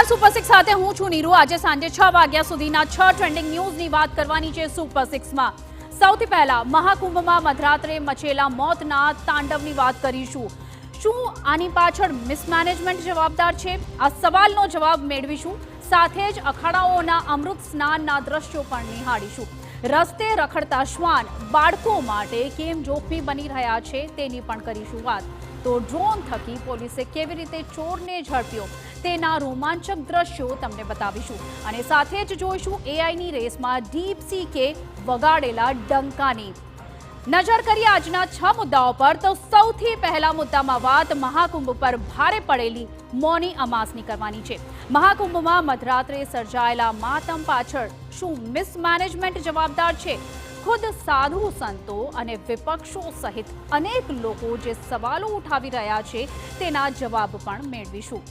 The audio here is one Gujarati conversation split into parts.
સુપર સિક્સ સાથે હું છું નીરુ। આજે સાંજે 6 વાગ્યા સુધીના 6 ટ્રેન્ડિંગ ન્યૂઝની વાત કરવાની છે સુપર સિક્સમાં। સૌથી પહેલા મહાકુંભમાં મધરાત્રે મચેલા મોતના તાંડવની વાત કરીશું। શું આની પાછળ મિસમેનેજમેન્ટ જવાબદાર છે? આ સવાલનો જવાબ મેળવીશું। સાથે જ અખાડાઓના અમૃત સ્નાનના દ્રશ્યો પણ નિહાળીશું। રસ્તે રખડતા શ્વાન બાળકો માટે કેમ જોખમી બની રહ્યા છે તેની પણ કરીશું વાત। તો ડ્રોન થકી પોલીસે કેવી રીતે ચોરને ઝડપ્યો તેના રોમાંચક દ્રશ્યો તમને બતાવીશું। અને સાથે જ જોઈશું એઆઈની રેસમાં ડીપસીકે વગાડેલા ડંકાની। નજર કરીએ આજના 6 મુદ્દાઓ પર। તો સૌથી પહેલા મુદ્દામાં વાત મહાકુંભ પર ભારે પડેલી મૌની અમાસની કરવાની છે। મહાકુંભમાં મધરાત્રે સર્જાયેલા માતમ પાછળ શું મિસમેનેજમેન્ટ જવાબદાર છે? खुद साधु संतो અને વિપક્ષો સહિત અનેક લોકો જે સવાલો ઉઠાવી રહ્યા છે તેના જવાબ પણ મેળવીશું।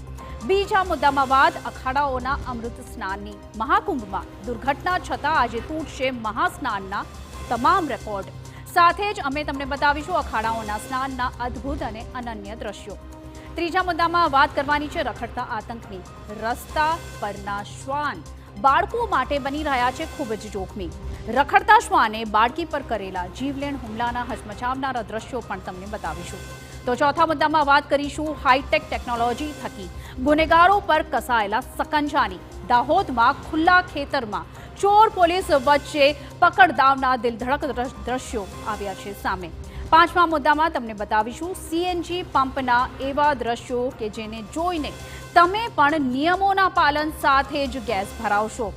બીજા મુદ્દામાં વાત અખાડાઓના અમૃત સ્નાનની। મહાકુંભમાં દુર્ઘટના છતાં આજે તૂટશે મહાસ્નાનના તમામ રેકોર્ડ। સાથે જ અમે તમને બતાવીશું અખાડાઓના સ્નાનના અદ્ભુત અને અનન્ય દ્રશ્યો। ત્રીજા મુદ્દામાં વાત કરવાની છે રખડતા આતંકની। રસ્તા પરના શ્વાન બાળકો માટે બની રહ્યા છે ખૂબ જ જોખમી। રખડતા શ્વાને બાળકી પર કરેલા જીવલેણ હુમલાના હચમચાવનારા દ્રશ્યો પણ તમને બતાવીશું। તો ચોથા મુદ્દામાં વાત કરીશું હાઈટેક ટેકનોલોજી થકી ગુનેગારો પર કસાયેલા સકંજાની। દાહોદમાં ખુલ્લા ખેતરમાં ચોર પોલીસ વચ્ચે પકડદાવના દિલધડક દ્રશ્યો આવ્યા છે સામે। પાંચમા મુદ્દામાં તમને બતાવીશું સીએનજી પંપના એવા દ્રશ્યો કે જેને જોઈને તમે પણ નિયમોના પાલન સાથે જ ગેસ ભરાવશો।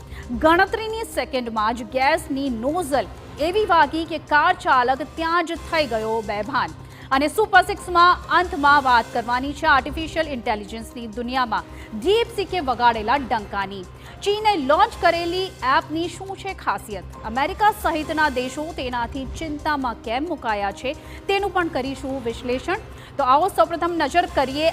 ગણતરીની સેકન્ડમાં જ ગેસની નોઝલ એવી વાગી કે કાર ચાલક ત્યાં જ થઈ ગયો બેભાન। અને સુપર સિક્સમાં અંતમાં વાત કરવાની છે આર્ટિફિશિયલ ઇન્ટેલિજન્સની દુનિયામાં ડીપસીકે વગાડેલા ડંકાની। ચીને લોન્ચ કરેલી એપની શું છે ખાસિયત? અમેરિકા સહિતના દેશો તેનાથી ચિંતામાં કેમ મુકાયા છે તેનું પણ કરીશું વિશ્લેષણ। તો આવો સૌપ્રથમ નજર કરીએ